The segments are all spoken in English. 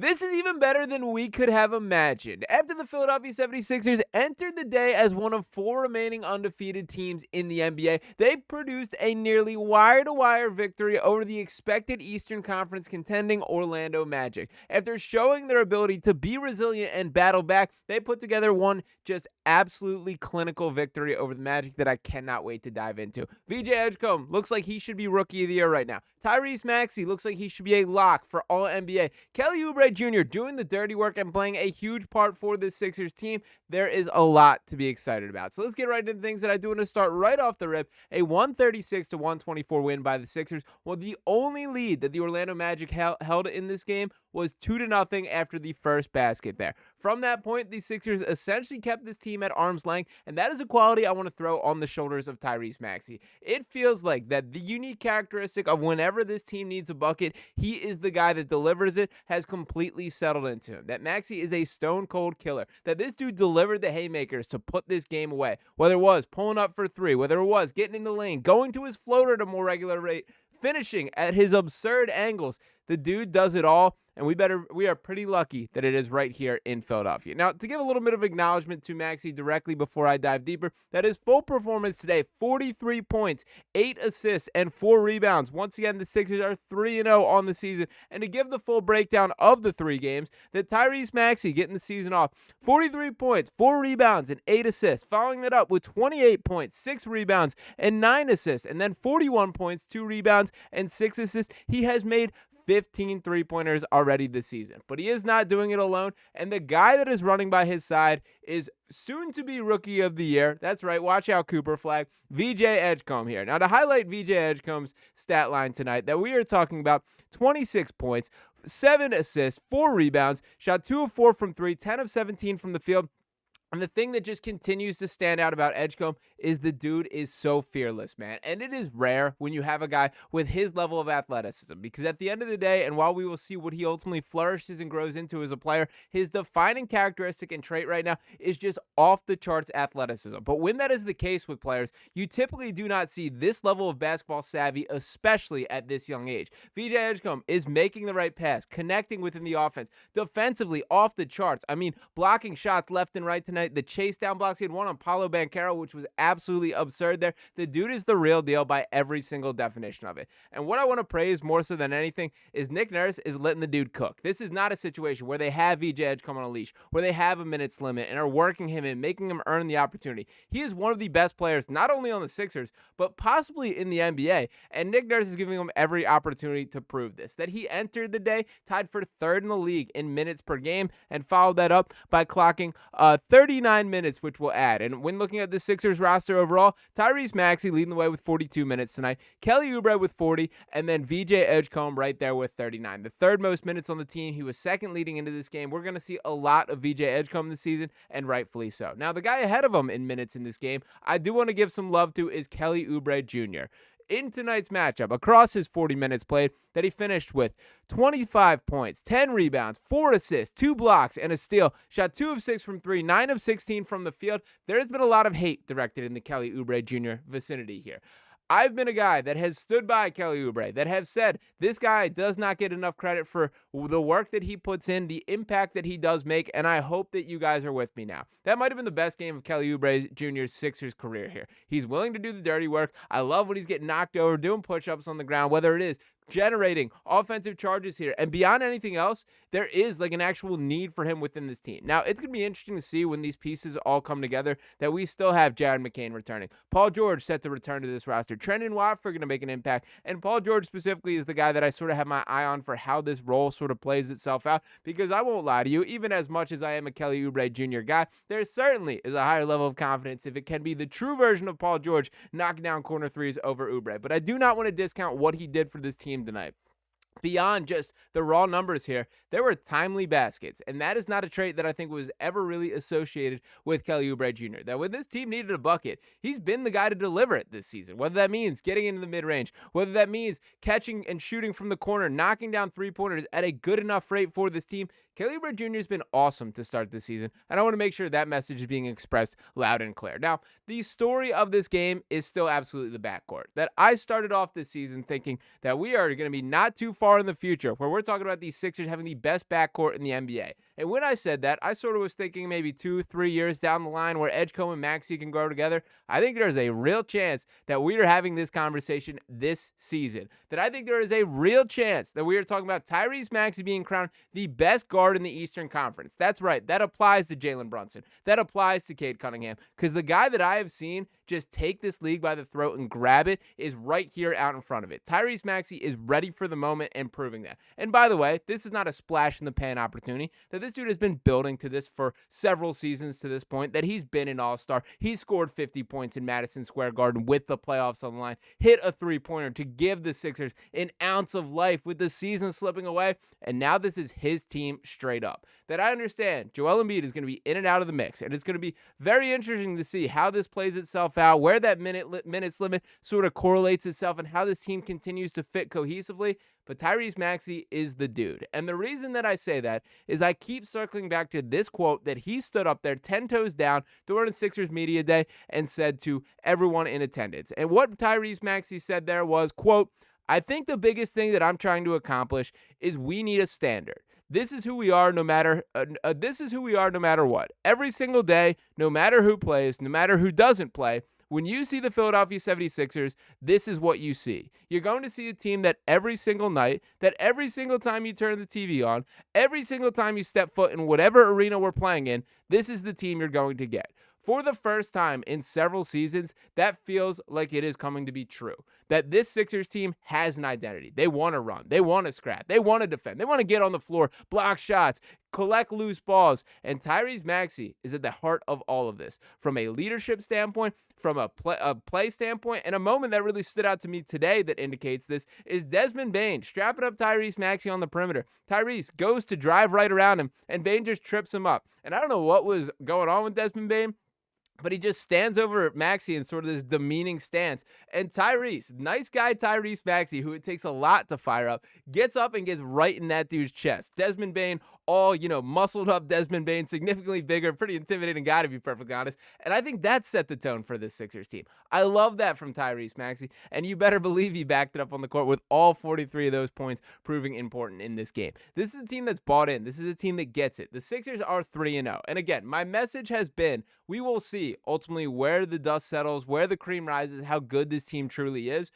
This is even better than we could have imagined. After the Philadelphia 76ers entered the day as one of 4 remaining undefeated teams in the NBA, they produced a nearly wire-to-wire victory over the expected Eastern Conference contending Orlando Magic. After showing their ability to be resilient and battle back, they put together one just absolutely clinical victory over the Magic that I cannot wait to dive into. VJ Edgecombe looks like he should be Rookie of the Year right now. Tyrese Maxey looks like he should be a lock for All NBA. Kelly Oubre Jr. doing the dirty work and playing a huge part for this Sixers team. There is a lot to be excited about. So let's get right into things that I do want to start right off the rip. A 136-124 win by the Sixers. Well, the only lead that the Orlando Magic held in this game was 2-0 after the first basket there. From that point, the Sixers essentially kept this team at arm's length, and that is a quality I want to throw on the shoulders of Tyrese Maxey. It feels like that the unique characteristic of whenever this team needs a bucket, he is the guy that delivers it, has completely settled into him. That Maxey is a stone-cold killer. That this dude delivered the haymakers to put this game away, whether it was pulling up for three, whether it was getting in the lane, going to his floater at a more regular rate, finishing at his absurd angles. The dude does it all, and we are pretty lucky that it is right here in Philadelphia. Now, to give a little bit of acknowledgement to Maxey directly before I dive deeper, that his full performance today, 43 points, 8 assists, and 4 rebounds. Once again, the Sixers are 3-0 on the season. And to give the full breakdown of the 3 games, that Tyrese Maxey getting the season off, 43 points, 4 rebounds, and 8 assists. Following that up with 28 points, 6 rebounds, and 9 assists. And then 41 points, 2 rebounds, and 6 assists. He has made 15 three-pointers already this season. But he is not doing it alone, and the guy that is running by his side is soon to be Rookie of the Year. That's right, watch out, Cooper Flag. VJ Edgecombe here. Now, to highlight VJ Edgecombe's stat line tonight, that we are talking about 26 points, 7 assists, 4 rebounds, shot 2 of 4 from 3, 10 of 17 from the field. And the thing that just continues to stand out about Edgecombe is the dude is so fearless, man. And it is rare when you have a guy with his level of athleticism, because at the end of the day, and while we will see what he ultimately flourishes and grows into as a player, his defining characteristic and trait right now is just off the charts athleticism. But when that is the case with players, you typically do not see this level of basketball savvy, especially at this young age. VJ Edgecombe is making the right pass, connecting within the offense, defensively off the charts. I mean, blocking shots left and right tonight. The chase down blocks, he had one on Paolo Banchero, which was absolutely absurd there. The dude is the real deal by every single definition of it. And what I want to praise more so than anything is Nick Nurse is letting the dude cook. This is not a situation where they have VJ Edgecombe on a leash, where they have a minutes limit and are working him in, making him earn the opportunity. He is one of the best players, not only on the Sixers, but possibly in the NBA. And Nick Nurse is giving him every opportunity to prove this, that he entered the day tied for 3rd in the league in minutes per game, and followed that up by clocking 39 minutes, which will add. And when looking at the Sixers roster overall, Tyrese Maxey leading the way with 42 minutes tonight, Kelly Oubre with 40, and then VJ Edgecombe right there with 39. The 3rd most minutes on the team. He was 2nd leading into this game. We're going to see a lot of VJ Edgecombe this season, and rightfully so. Now, the guy ahead of him in minutes in this game, I do want to give some love to, is Kelly Oubre Jr. In tonight's matchup, across his 40 minutes played, that he finished with 25 points, 10 rebounds, 4 assists, 2 blocks, and a steal. Shot 2 of 6 from 3, 9 of 16 from the field. There has been a lot of hate directed in the Kelly Oubre Jr. vicinity here. I've been a guy that has stood by Kelly Oubre, that have said this guy does not get enough credit for the work that he puts in, the impact that he does make, and I hope that you guys are with me now. That might have been the best game of Kelly Oubre Jr.'s Sixers career here. He's willing to do the dirty work. I love when he's getting knocked over, doing push-ups on the ground, whether it is generating offensive charges here. And beyond anything else, there is like an actual need for him within this team. Now, it's going to be interesting to see when these pieces all come together that we still have Jared McCain returning. Paul George set to return to this roster. Trendon Watford going to make an impact. And Paul George specifically is the guy that I sort of have my eye on for how this role sort of plays itself out, because I won't lie to you, even as much as I am a Kelly Oubre Jr. guy, there certainly is a higher level of confidence if it can be the true version of Paul George knocking down corner threes over Oubre. But I do not want to discount what he did for this team tonight. Beyond just the raw numbers here, there were timely baskets, and that is not a trait that I think was ever really associated with Kelly Oubre Jr. That when this team needed a bucket, he's been the guy to deliver it this season, whether that means getting into the mid-range, whether that means catching and shooting from the corner, knocking down three-pointers at a good enough rate for this team. Kelly Oubre Jr. has been awesome to start this season, and I want to make sure that message is being expressed loud and clear. Now, the story of this game is still absolutely the backcourt. That I started off this season thinking that we are going to be not too far far in the future where we're talking about these Sixers having the best backcourt in the NBA. And when I said that, I sort of was thinking maybe 2-3 years down the line where Edgecombe and Maxey can grow together. I think there's a real chance that we are having this conversation this season. That I think there is a real chance that we are talking about Tyrese Maxey being crowned the best guard in the Eastern Conference. That's right. That applies to Jalen Brunson. That applies to Cade Cunningham. Because the guy that I have seen just take this league by the throat and grab it is right here out in front of it. Tyrese Maxey is ready for the moment and proving that. And by the way, this is not a splash in the pan opportunity. That this dude has been building to this for several seasons to this point, that he's been an all-star. He's scored 50 points in Madison Square Garden with the playoffs on the line, hit a three-pointer to give the Sixers an ounce of life with the season slipping away, and now this is his team straight up. That I understand Joel Embiid is going to be in and out of the mix, and it's going to be very interesting to see how this plays itself out, where that minutes limit sort of correlates itself, and how this team continues to fit cohesively. But Tyrese Maxey is the dude. And the reason that I say that is I keep circling back to this quote that he stood up there 10 toes down during Sixers Media Day and said to everyone in attendance. And what Tyrese Maxey said there was, quote, "I think the biggest thing that I'm trying to accomplish is we need a standard. This is who we are no matter what. Every single day, no matter who plays, no matter who doesn't play, when you see the Philadelphia 76ers, this is what you see. You're going to see a team that every single night, that every single time you turn the TV on, every single time you step foot in whatever arena we're playing in, this is the team you're going to get." For the first time in several seasons, that feels like it is coming to be true. That this Sixers team has an identity. They want to run. They want to scrap. They want to defend. They want to get on the floor, block shots, collect loose balls. And Tyrese Maxey is at the heart of all of this. From a leadership standpoint, from a play standpoint, and a moment that really stood out to me today that indicates this is Desmond Bane strapping up Tyrese Maxey on the perimeter. Tyrese goes to drive right around him, and Bane just trips him up. And I don't know what was going on with Desmond Bane, but he just stands over Maxey in sort of this demeaning stance. And Tyrese, nice guy Tyrese Maxey, who it takes a lot to fire up, gets up and gets right in that dude's chest. Desmond Bane, all, muscled up Desmond Bane, significantly bigger, pretty intimidating guy to be perfectly honest. And I think that set the tone for this Sixers team. I love that from Tyrese Maxey, and you better believe he backed it up on the court with all 43 of those points proving important in this game. This is a team that's bought in. This is a team that gets it. The Sixers are 3-0. And again, my message has been, we will see ultimately where the dust settles, where the cream rises, how good this team truly is.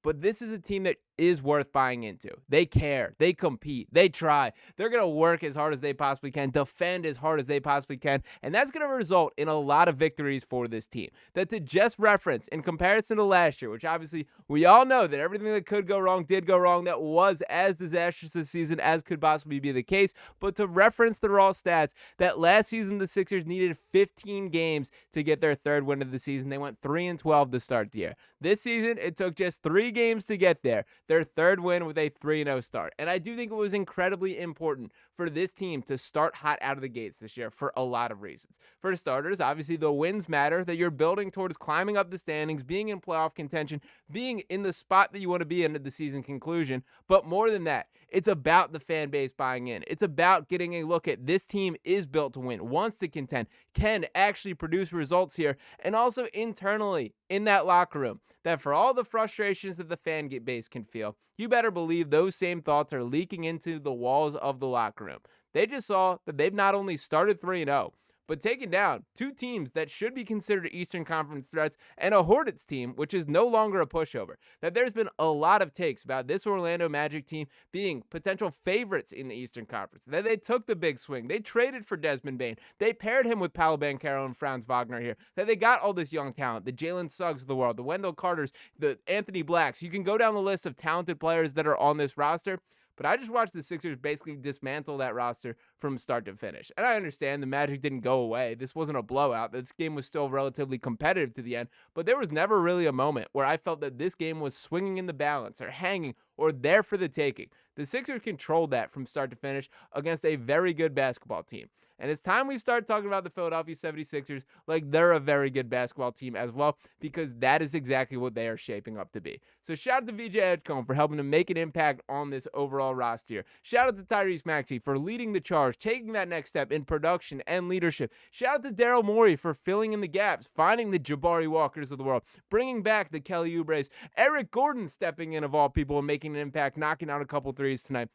But this is a team that is worth buying into. They care. They compete. They try. They're going to work as hard as they possibly can, defend as hard as they possibly can, and that's going to result in a lot of victories for this team. That to just reference, in comparison to last year, which obviously we all know that everything that could go wrong did go wrong, that was as disastrous a season as could possibly be the case, but to reference the raw stats, that last season the Sixers needed 15 games to get their third win of the season. They went 3-12 to start the year. This season, it took just 3 games to get there. Their third win with a 3-0 start. And I do think it was incredibly important for this team to start hot out of the gates this year for a lot of reasons. For starters, obviously the wins matter, that you're building towards climbing up the standings, being in playoff contention, being in the spot that you want to be in at the season conclusion. But more than that, it's about the fan base buying in. It's about getting a look at this team is built to win, wants to contend, can actually produce results here, and also internally in that locker room, that for all the frustrations that the fan base can feel, you better believe those same thoughts are leaking into the walls of the locker room. They just saw that they've not only started 3-0, but taken down 2 teams that should be considered Eastern Conference threats and a Hornets team, which is no longer a pushover. That there's been a lot of takes about this Orlando Magic team being potential favorites in the Eastern Conference. That they took the big swing. They traded for Desmond Bane. They paired him with Paolo Banchero and Franz Wagner here. That they got all this young talent, the Jalen Suggs of the world, the Wendell Carters, the Anthony Blacks. You can go down the list of talented players that are on this roster. But I just watched the Sixers basically dismantle that roster from start to finish. And I understand the Magic didn't go away. This wasn't a blowout. This game was still relatively competitive to the end. But there was never really a moment where I felt that this game was swinging in the balance or hanging or there for the taking. The Sixers controlled that from start to finish against a very good basketball team. And it's time we start talking about the Philadelphia 76ers like they're a very good basketball team as well, because that is exactly what they are shaping up to be. So shout out to VJ Edgecombe for helping to make an impact on this overall roster. Shout out to Tyrese Maxey for leading the charge, taking that next step in production and leadership. Shout out to Daryl Morey for filling in the gaps, finding the Jabari Walkers of the world, bringing back the Kelly Oubres, Eric Gordon stepping in of all people and making making an impact, knocking out a couple threes tonight.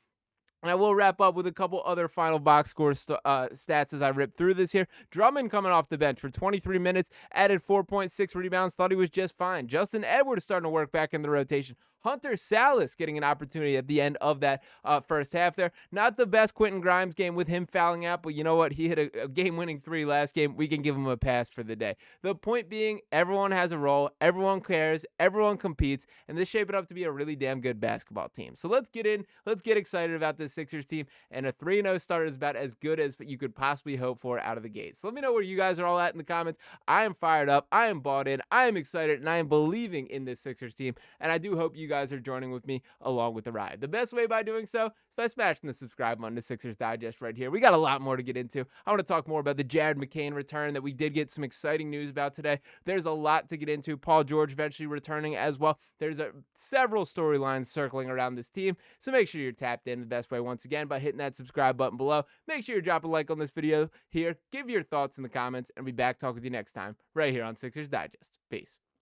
And I will wrap up with a couple other final box score stats as I rip through this here. Drummond coming off the bench for 23 minutes, added 4.6 rebounds, thought he was just fine. Justin Edwards starting to work back in the rotation. Hunter Salas getting an opportunity at the end of that first half there. Not the best Quentin Grimes game with him fouling out, but you know what? He hit a game-winning 3 last game. We can give him a pass for the day. The point being, everyone has a role, everyone cares, everyone competes, and this shaping up to be a really damn good basketball team. So let's get excited about this Sixers team, and a 3-0 start is about as good as you could possibly hope for out of the gate. So let me know where you guys are all at in the comments. I am fired up, I am bought in, I am excited, and I am believing in this Sixers team, and I do hope you guys are joining with me along with the ride. The best way by doing so is by smashing the subscribe button to Sixers Digest right here. We got a lot more to get into. I want to talk more about the Jared McCain return that we did get some exciting news about today. There's a lot to get into. Paul George eventually returning as well. There's several storylines circling around this team, so make sure you're tapped in the best way once again by hitting that subscribe button below. Make sure you drop a like on this video here. Give your thoughts in the comments, and I'll be back talking with you next time right here on Sixers Digest. Peace.